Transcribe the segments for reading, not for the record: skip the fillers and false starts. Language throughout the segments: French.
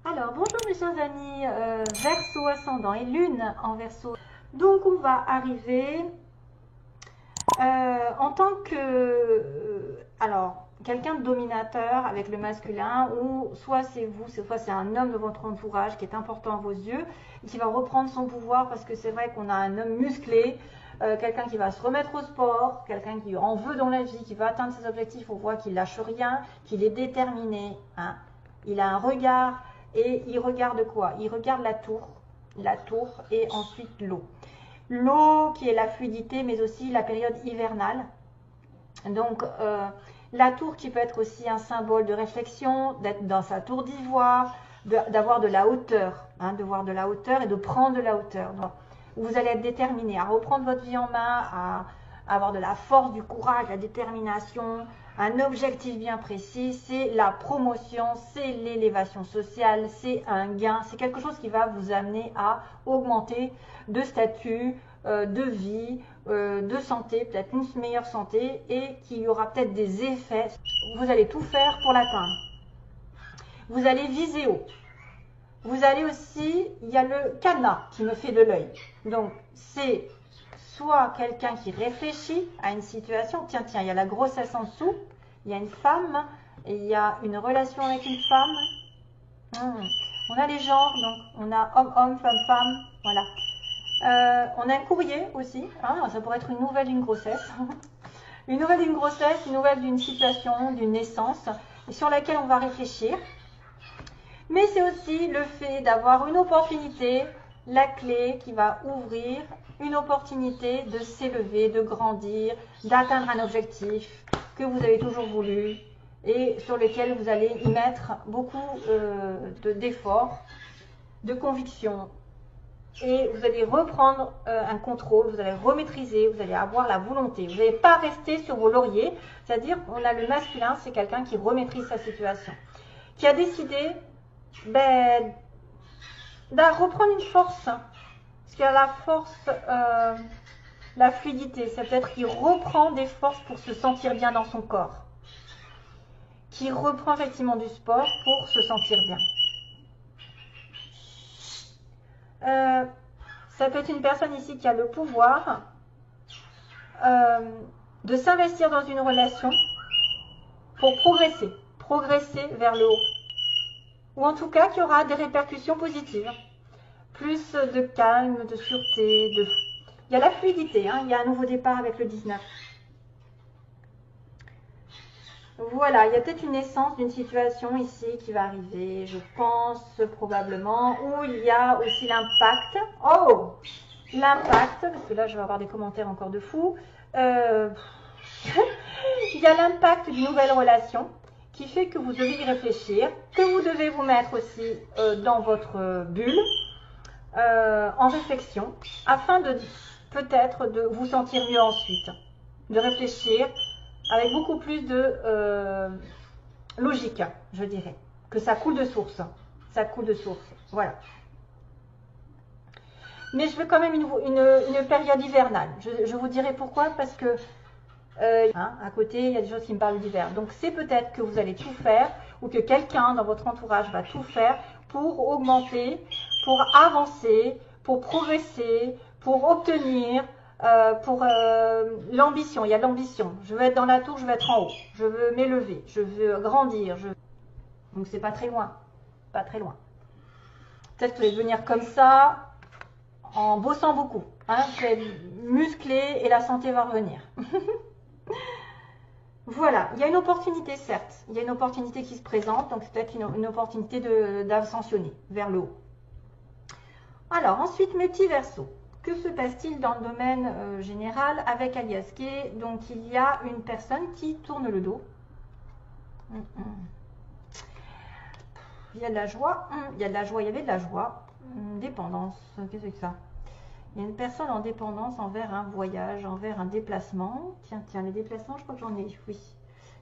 Alors, bonjour mes chers amis, Verseau ascendant et Lune en Verseau. Donc, on va arriver en tant que, alors, quelqu'un de dominateur avec le masculin, ou soit c'est vous, soit c'est un homme de votre entourage qui est important à vos yeux, et qui va reprendre son pouvoir parce que c'est vrai qu'on a un homme musclé, quelqu'un qui va se remettre au sport, quelqu'un qui en veut dans la vie, qui va atteindre ses objectifs, on voit qu'il lâche rien, qu'il est déterminé, hein. Il a un regard. Et il regarde quoi? Il regarde la tour et ensuite l'eau. L'eau qui est la fluidité, mais aussi la période hivernale. Donc, la tour qui peut être aussi un symbole de réflexion, d'être dans sa tour d'ivoire, d'avoir de la hauteur, hein, de voir de la hauteur et de prendre de la hauteur. Donc, vous allez être déterminé à reprendre votre vie en main, à avoir de la force, du courage, la détermination, un objectif bien précis, c'est la promotion, c'est l'élévation sociale, c'est un gain, c'est quelque chose qui va vous amener à augmenter de statut, de vie, de santé, peut-être une meilleure santé, et qu'il y aura peut-être des effets. Vous allez tout faire pour l'atteindre. Vous allez viser haut. Vous allez aussi, il y a le cadenas qui me fait de l'œil. Donc, c'est soit quelqu'un qui réfléchit à une situation. Tiens, il y a la grossesse en dessous. Il y a une femme. Et il y a une relation avec une femme. On a les genres, donc on a homme-homme, femme-femme. Voilà. On a un courrier aussi. Hein, ça pourrait être une nouvelle d'une grossesse. Une nouvelle d'une grossesse, une nouvelle d'une situation, d'une naissance, sur laquelle on va réfléchir. Mais c'est aussi le fait d'avoir une opportunité, la clé qui va ouvrir une opportunité de s'élever, de grandir, d'atteindre un objectif que vous avez toujours voulu et sur lequel vous allez y mettre beaucoup d'efforts, de conviction. Et vous allez reprendre un contrôle, vous allez remaîtriser, vous allez avoir la volonté. Vous n'allez pas rester sur vos lauriers, c'est-à-dire qu'on a le masculin, c'est quelqu'un qui remaîtrise sa situation, qui a décidé de reprendre une force, parce qu'il y a la force, la fluidité, ça peut être qu'il reprend des forces pour se sentir bien dans son corps, qui reprend effectivement du sport pour se sentir bien. Ça peut être une personne ici qui a le pouvoir de s'investir dans une relation pour progresser vers le haut. Ou en tout cas, qu'il y aura des répercussions positives. Plus de calme, de sûreté, il y a la fluidité, hein, il y a un nouveau départ avec le 19. Voilà, il y a peut-être une naissance d'une situation ici qui va arriver, je pense probablement, où il y a aussi l'impact. Oh, l'impact, parce que là je vais avoir des commentaires encore de fous. Il y a l'impact d'une nouvelle relation qui fait que vous devez y réfléchir, que vous devez vous mettre aussi dans votre bulle, en réflexion, afin de peut-être de vous sentir mieux ensuite, de réfléchir avec beaucoup plus de logique, je dirais, que ça coule de source. Ça coule de source, voilà. Mais je veux quand même une période hivernale. Je vous dirai pourquoi, parce que à côté, il y a des choses qui me parlent d'hiver. Donc c'est peut-être que vous allez tout faire, ou que quelqu'un dans votre entourage va tout faire pour augmenter, pour avancer, pour progresser, pour obtenir, pour l'ambition. Il y a l'ambition. Je veux être dans la tour, je veux être en haut. Je veux m'élever, je veux grandir. Donc c'est pas très loin. Pas très loin. Peut-être que vous allez devenir comme ça en bossant beaucoup. Hein, vous allez être musclé et la santé va revenir. Voilà, il y a une opportunité, certes. Il y a une opportunité qui se présente, donc c'est peut-être une opportunité d'ascensionner vers le haut. Alors, ensuite, mes petits versos. Que se passe-t-il dans le domaine général avec Aliasqué? Donc, il y a une personne qui tourne le dos. Il y a de la joie. Il y a de la joie, il y avait de la joie. Dépendance, qu'est-ce que c'est que ça? Il y a une personne en dépendance envers un voyage, envers un déplacement. Tiens, les déplacements, je crois que j'en ai, oui.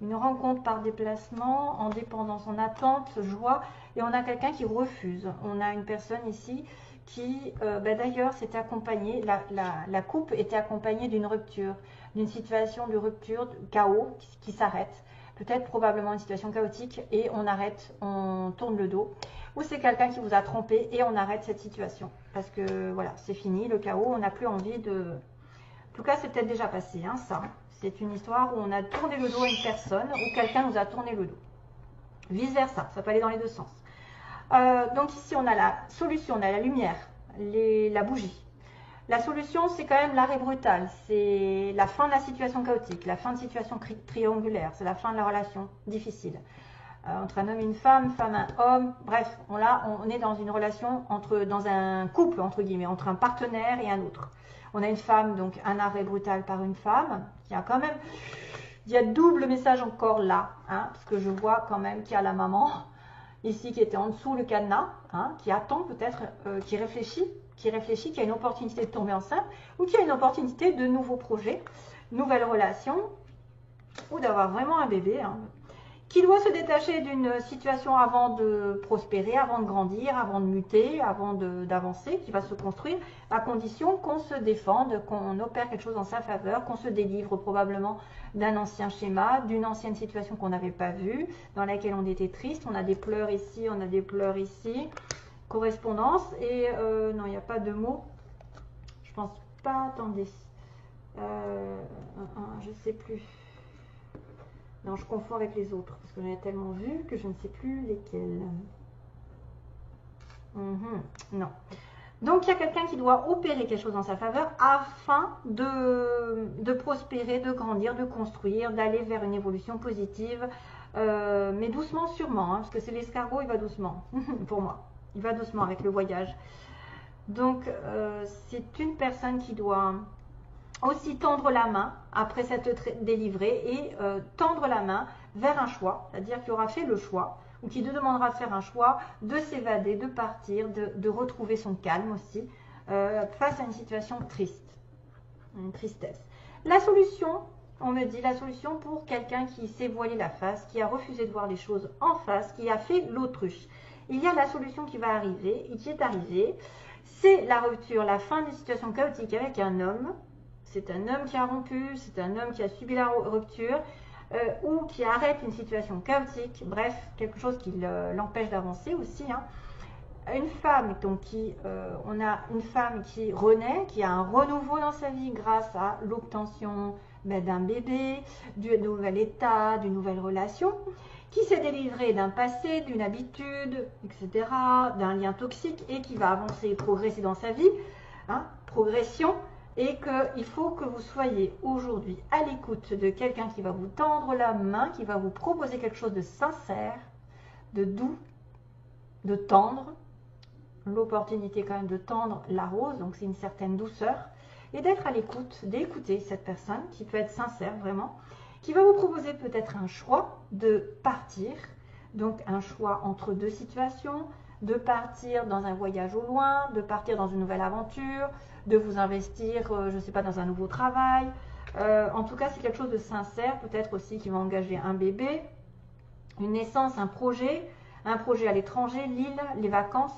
Une rencontre par déplacement, en dépendance, en attente, joie. Et on a quelqu'un qui refuse. On a une personne ici qui, d'ailleurs, s'était accompagnée, la coupe était accompagnée d'une rupture, d'une situation de rupture, de chaos qui s'arrête. peut-être probablement une situation chaotique et on arrête, on tourne le dos. Ou c'est quelqu'un qui vous a trompé et on arrête cette situation. Parce que voilà, c'est fini, le chaos, on n'a plus envie de... En tout cas, c'est peut-être déjà passé, hein, ça. C'est une histoire où on a tourné le dos à une personne ou quelqu'un nous a tourné le dos. Vice versa, ça peut aller dans les deux sens. Donc ici, on a la solution, on a la lumière, la bougie. La solution, c'est quand même l'arrêt brutal. C'est la fin de la situation chaotique, la fin de situation triangulaire, c'est la fin de la relation difficile. Entre un homme et une femme, femme et un homme, bref, on est dans une relation, dans un couple, entre guillemets, entre un partenaire et un autre. On a une femme, donc un arrêt brutal par une femme, qui a quand même, il y a double message encore là, hein, parce que je vois quand même qu'il y a la maman, ici qui était en dessous le cadenas, hein, qui attend peut-être, qui réfléchit, qui a une opportunité de tomber enceinte, ou qui a une opportunité de nouveaux projets, nouvelles relations, ou d'avoir vraiment un bébé, hein, qui doit se détacher d'une situation avant de prospérer, avant de grandir, avant de muter, avant d'avancer, qui va se construire, à condition qu'on se défende, qu'on opère quelque chose en sa faveur, qu'on se délivre probablement d'un ancien schéma, d'une ancienne situation qu'on n'avait pas vue, dans laquelle on était triste. On a des pleurs ici, on a des pleurs ici. Correspondance, et non, il n'y a pas de mots. Je pense pas, attendez. Je ne sais plus. Non, je confonds avec les autres, parce que j'en ai tellement vu que je ne sais plus lesquels. Non. Donc, il y a quelqu'un qui doit opérer quelque chose en sa faveur afin de prospérer, de grandir, de construire, d'aller vers une évolution positive, mais doucement, sûrement, hein, parce que c'est l'escargot, il va doucement, pour moi. Il va doucement avec le voyage. Donc, c'est une personne qui doit aussi tendre la main après s'être délivrée et tendre la main vers un choix, c'est-à-dire qui aura fait le choix ou qui demandera de faire un choix, de s'évader, de partir, de retrouver son calme aussi face à une situation triste, une tristesse. La solution, on me dit la solution pour quelqu'un qui s'est voilé la face, qui a refusé de voir les choses en face, qui a fait l'autruche. Il y a la solution qui va arriver et qui est arrivée, c'est la rupture, la fin d'une situation chaotique avec un homme. C'est un homme qui a rompu, c'est un homme qui a subi la rupture ou qui arrête une situation chaotique, bref, quelque chose qui l'empêche d'avancer aussi. Hein. Une femme, donc on a une femme qui renaît, qui a un renouveau dans sa vie grâce à l'obtention d'un bébé, d'un nouvel état, d'une nouvelle relation, qui s'est délivrée d'un passé, d'une habitude, etc., d'un lien toxique et qui va avancer et progresser dans sa vie, hein, progression. Et qu'il faut que vous soyez aujourd'hui à l'écoute de quelqu'un qui va vous tendre la main, qui va vous proposer quelque chose de sincère, de doux, de tendre. L'opportunité quand même de tendre la rose, donc c'est une certaine douceur. Et d'être à l'écoute, d'écouter cette personne qui peut être sincère vraiment, qui va vous proposer peut-être un choix de partir, donc un choix entre deux situations, de partir dans un voyage au loin, de partir dans une nouvelle aventure, de vous investir, je ne sais pas, dans un nouveau travail. En tout cas, c'est quelque chose de sincère, peut-être aussi qui va engager un bébé, une naissance, un projet à l'étranger, l'île, les vacances.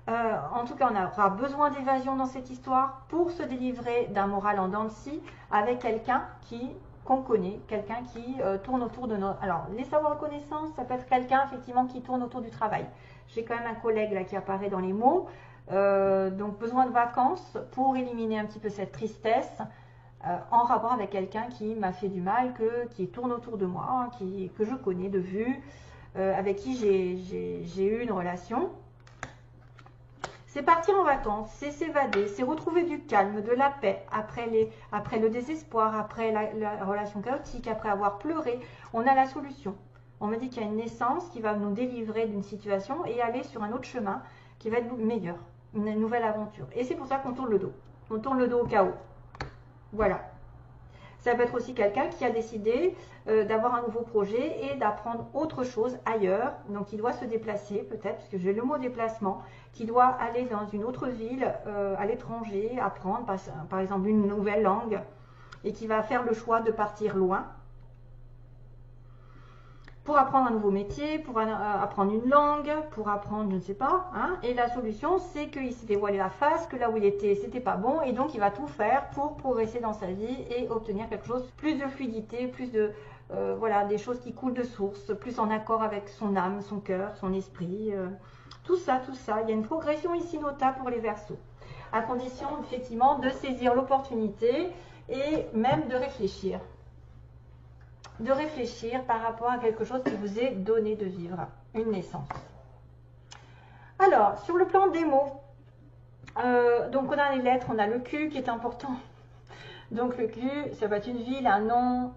En tout cas, on aura besoin d'évasion dans cette histoire pour se délivrer d'un moral en dents de scie avec quelqu'un qu'on connaît, quelqu'un qui tourne autour de nos... Alors, les savoirs connaissances, ça peut être quelqu'un effectivement qui tourne autour du travail. J'ai quand même un collègue là qui apparaît dans les mots. Donc, besoin de vacances pour éliminer un petit peu cette tristesse en rapport avec quelqu'un qui m'a fait du mal, qui tourne autour de moi, hein, que je connais de vue, avec qui j'ai eu une relation. C'est partir en vacances, c'est s'évader, c'est retrouver du calme, de la paix après le désespoir, après la relation chaotique, après avoir pleuré. On a la solution. On me dit qu'il y a une naissance qui va nous délivrer d'une situation et aller sur un autre chemin qui va être meilleur, une nouvelle aventure. Et c'est pour ça qu'on tourne le dos. On tourne le dos au chaos. Voilà. Ça peut être aussi quelqu'un qui a décidé d'avoir un nouveau projet et d'apprendre autre chose ailleurs. Donc, il doit se déplacer peut-être, parce que j'ai le mot déplacement, qui doit aller dans une autre ville, à l'étranger, apprendre par exemple une nouvelle langue et qui va faire le choix de partir loin pour apprendre un nouveau métier, pour apprendre une langue, pour apprendre, je ne sais pas. Hein. Et la solution, c'est qu'il s'est dévoilé la face, que là où il était, c'était pas bon, et donc il va tout faire pour progresser dans sa vie et obtenir quelque chose, plus de fluidité, plus de voilà, des choses qui coulent de source, plus en accord avec son âme, son cœur, son esprit, tout ça, tout ça. Il y a une progression ici notable pour les Verseaux, à condition effectivement de saisir l'opportunité et même de réfléchir. De réfléchir par rapport à quelque chose qui vous est donné de vivre, une naissance. Alors, sur le plan des mots, donc on a les lettres, on a le Q qui est important. Donc le Q, ça va être une ville, un nom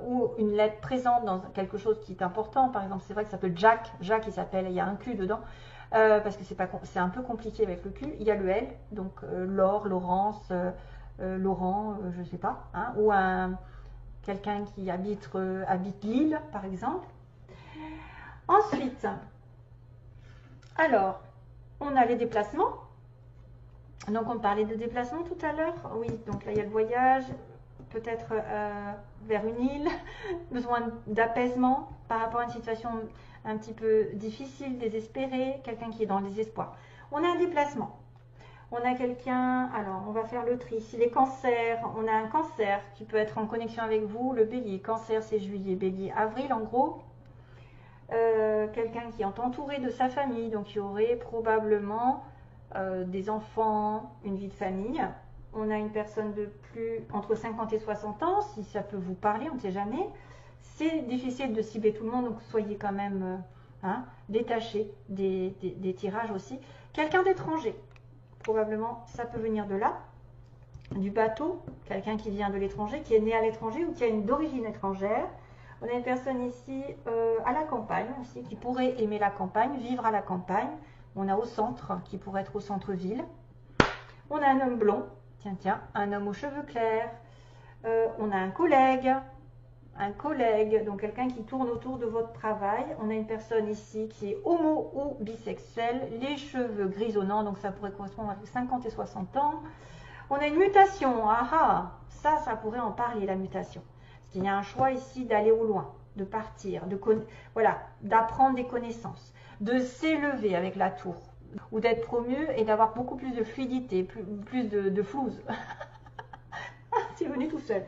ou une lettre présente dans quelque chose qui est important. Par exemple, c'est vrai que ça peut être Jacques. Jacques, il s'appelle, il y a un Q dedans. Parce que c'est un peu compliqué avec le Q. Il y a le L, donc Laure, Laurence, Laurent, je ne sais pas. Hein, ou quelqu'un qui habite Lille, par exemple. Ensuite, alors, on a les déplacements. Donc, on parlait de déplacement tout à l'heure. Oui, donc là, il y a le voyage, peut-être vers une île, besoin d'apaisement par rapport à une situation un petit peu difficile, désespérée, quelqu'un qui est dans le désespoir. On a un déplacement. On a quelqu'un, alors on va faire le tri. Si les cancers, on a un cancer qui peut être en connexion avec vous, le bélier. Cancer, c'est juillet, bélier, avril en gros. Quelqu'un qui est entouré de sa famille, donc il y aurait probablement des enfants, une vie de famille. On a une personne de plus entre 50 et 60 ans, si ça peut vous parler, on ne sait jamais. C'est difficile de cibler tout le monde, donc soyez quand même détachés des tirages aussi. Quelqu'un d'étranger. Probablement, ça peut venir de là, du bateau, quelqu'un qui vient de l'étranger, qui est né à l'étranger ou qui a une d'origine étrangère. On a une personne ici à la campagne aussi, qui pourrait aimer la campagne, vivre à la campagne. On a au centre, qui pourrait être au centre-ville. On a un homme blond, tiens, un homme aux cheveux clairs. On a un collègue, donc quelqu'un qui tourne autour de votre travail. On a une personne ici qui est homo ou bisexuelle, les cheveux grisonnants, donc ça pourrait correspondre à 50 et 60 ans. On a une mutation, ça pourrait en parler, la mutation. Parce qu'il y a un choix ici d'aller au loin, de partir, d'apprendre des connaissances, de s'élever avec la tour, ou d'être promu et d'avoir beaucoup plus de fluidité, plus de flouze. C'est venu tout seul.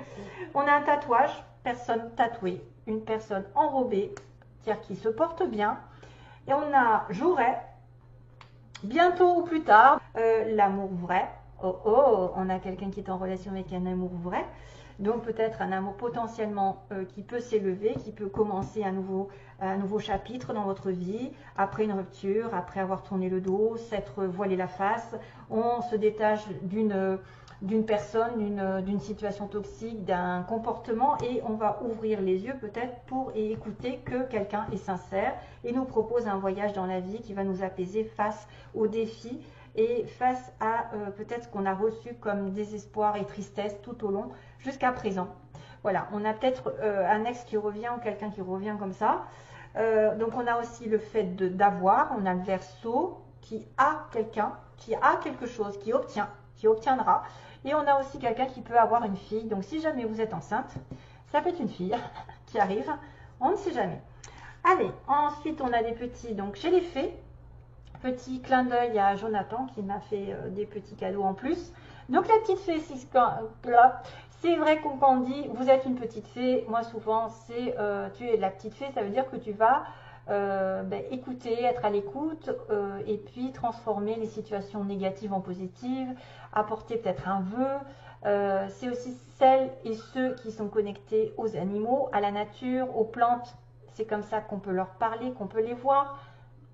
On a un tatouage, personne tatouée, une personne enrobée, c'est-à-dire qui se porte bien. Et on a j'aurais, bientôt ou plus tard, l'amour vrai. On a quelqu'un qui est en relation avec un amour vrai. Donc peut-être un amour potentiellement qui peut s'élever, qui peut commencer un nouveau chapitre dans votre vie, après une rupture, après avoir tourné le dos, s'être voilé la face. On se détache d'une personne, d'une situation toxique, d'un comportement et on va ouvrir les yeux peut-être pour écouter que quelqu'un est sincère et nous propose un voyage dans la vie qui va nous apaiser face aux défis et face à peut-être ce qu'on a reçu comme désespoir et tristesse tout au long jusqu'à présent. Voilà, on a peut-être un ex qui revient ou quelqu'un qui revient comme ça. Donc on a aussi le fait d'avoir, on a le Verseau qui a quelqu'un, qui a quelque chose, qui obtiendra. Et on a aussi quelqu'un qui peut avoir une fille. Donc si jamais vous êtes enceinte, ça peut être une fille qui arrive, on ne sait jamais. Allez, ensuite on a des petits, donc chez les fées, petit clin d'œil à Jonathan qui m'a fait des petits cadeaux en plus. Donc la petite fée, c'est vrai qu'on dit vous êtes une petite fée. Moi souvent c'est tu es la petite fée, ça veut dire que tu vas écouter, être à l'écoute et puis transformer les situations négatives en positives, apporter peut-être un vœu. C'est aussi celles et ceux qui sont connectés aux animaux, à la nature, aux plantes. C'est comme ça qu'on peut leur parler, qu'on peut les voir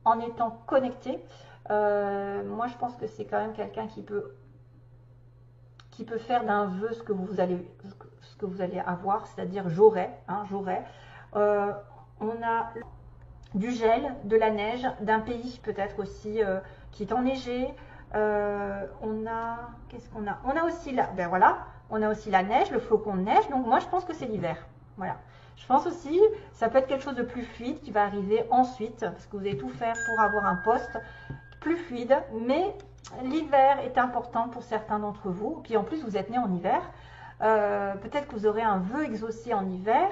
en étant connecté. Moi je pense que c'est quand même quelqu'un qui peut faire d'un vœu ce que vous allez avoir, c'est-à-dire j'aurai. On a du gel, de la neige, d'un pays peut-être aussi qui est enneigé. Qu'est-ce qu'on a? On a aussi on a aussi la neige, le flocon de neige. Donc moi je pense que c'est l'hiver. Voilà. Je pense aussi, ça peut être quelque chose de plus fluide qui va arriver ensuite, parce que vous allez tout faire pour avoir un poste plus fluide, mais l'hiver est important pour certains d'entre vous. Puis en plus, vous êtes né en hiver. Peut-être que vous aurez un vœu exaucé en hiver.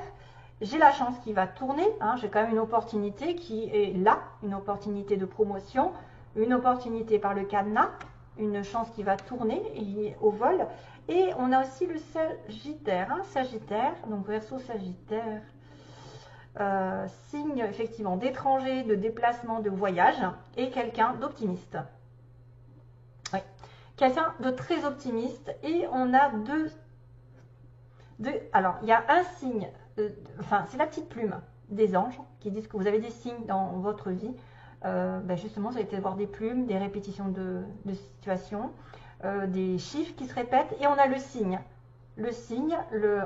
J'ai la chance qui va tourner. J'ai quand même une opportunité qui est là, une opportunité de promotion, une opportunité par le cadenas, une chance qui va tourner au vol. Et on a aussi le Sagittaire. Sagittaire, donc Verseau Sagittaire. signe effectivement d'étranger, de déplacement, de voyage, et quelqu'un d'optimiste. Oui, quelqu'un de très optimiste, et on a alors il y a un signe, enfin c'est la petite plume des anges qui disent que vous avez des signes dans votre vie. Justement, vous allez peut-être voir des plumes, des répétitions de situations, des chiffres qui se répètent, et on a le signe,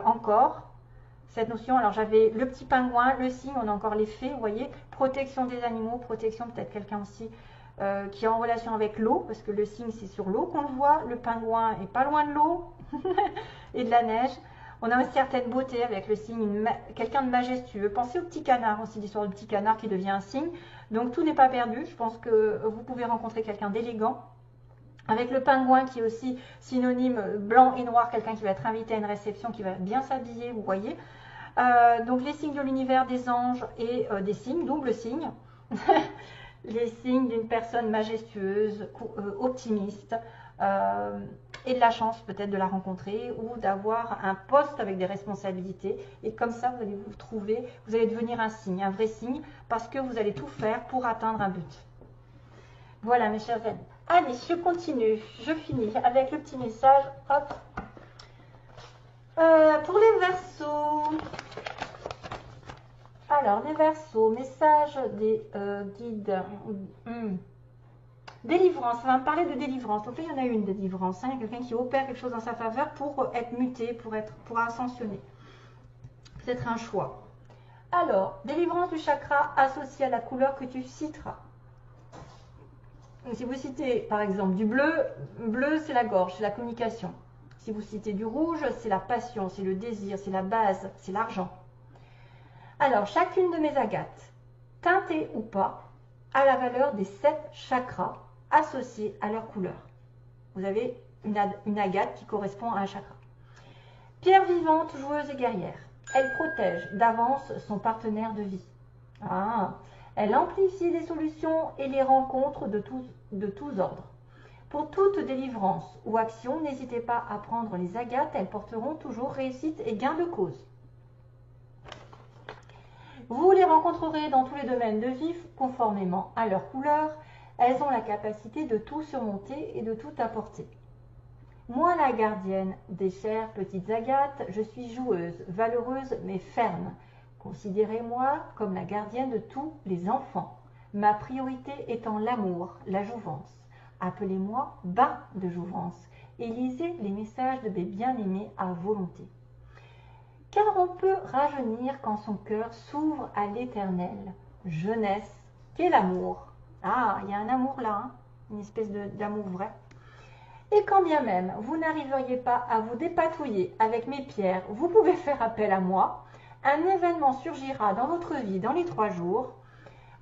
encore. Cette notion, alors j'avais le petit pingouin, le signe, on a encore les fées, vous voyez, protection des animaux, protection peut-être quelqu'un aussi qui est en relation avec l'eau, parce que le signe c'est sur l'eau qu'on le voit, le pingouin est pas loin de l'eau et de la neige. On a une certaine beauté avec le signe, quelqu'un de majestueux. Pensez au petit canard, aussi l'histoire du petit canard qui devient un signe. Donc tout n'est pas perdu, je pense que vous pouvez rencontrer quelqu'un d'élégant. Avec le pingouin qui est aussi synonyme blanc et noir, quelqu'un qui va être invité à une réception, qui va bien s'habiller, vous voyez. Donc les signes de l'univers, des anges et des signes, double signe. Les signes d'une personne majestueuse, optimiste, et de la chance peut-être de la rencontrer ou d'avoir un poste avec des responsabilités. Et comme ça, vous allez vous trouver, vous allez devenir un signe, un vrai signe, parce que vous allez tout faire pour atteindre un but. Voilà mes chers amis. Allez, je continue, je finis avec le petit message. Hop. Pour les Verseaux. Alors, les Verseaux, message des guides. Délivrance, on va me parler de délivrance. Donc là, il y en a une délivrance. Il y a quelqu'un qui opère quelque chose en sa faveur pour être muté, pour ascensionner. Peut-être un choix. Alors, délivrance du chakra associé à la couleur que tu citeras. Donc, si vous citez par exemple du bleu, bleu c'est la gorge, c'est la communication. Si vous citez du rouge, c'est la passion, c'est le désir, c'est la base, c'est l'argent. Alors, chacune de mes agates, teintées ou pas, a la valeur des 7 chakras associés à leur couleur. Vous avez une agate qui correspond à un chakra. Pierre vivante, joueuse et guerrière. Elle protège d'avance son partenaire de vie. Elle amplifie les solutions et les rencontres de tous ordres. Pour toute délivrance ou action, n'hésitez pas à prendre les agates, elles porteront toujours réussite et gain de cause. Vous les rencontrerez dans tous les domaines de vie conformément à leur couleur. Elles ont la capacité de tout surmonter et de tout apporter. Moi, la gardienne des chères petites agates, je suis joueuse, valeureuse mais ferme. Considérez-moi comme la gardienne de tous les enfants. Ma priorité étant l'amour, la jouvence. Appelez-moi bain de jouvence et lisez les messages de mes bien-aimés à volonté. Car on peut rajeunir quand son cœur s'ouvre à l'éternel. Jeunesse, qu'est l'amour. Il y a un amour là, une espèce d'amour vrai. Et quand bien même vous n'arriveriez pas à vous dépatouiller avec mes pierres, vous pouvez faire appel à moi. Un événement surgira dans votre vie dans les 3 jours,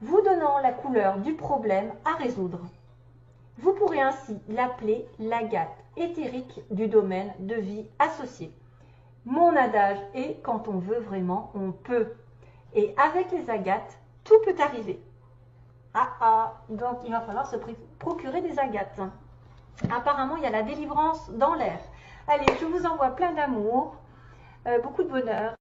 vous donnant la couleur du problème à résoudre. Vous pourrez ainsi l'appeler l'agate éthérique du domaine de vie associé. Mon adage est quand on veut vraiment, on peut. Et avec les agates, tout peut arriver. Donc il va falloir se procurer des agates. Apparemment, il y a la délivrance dans l'air. Allez, je vous envoie plein d'amour, beaucoup de bonheur.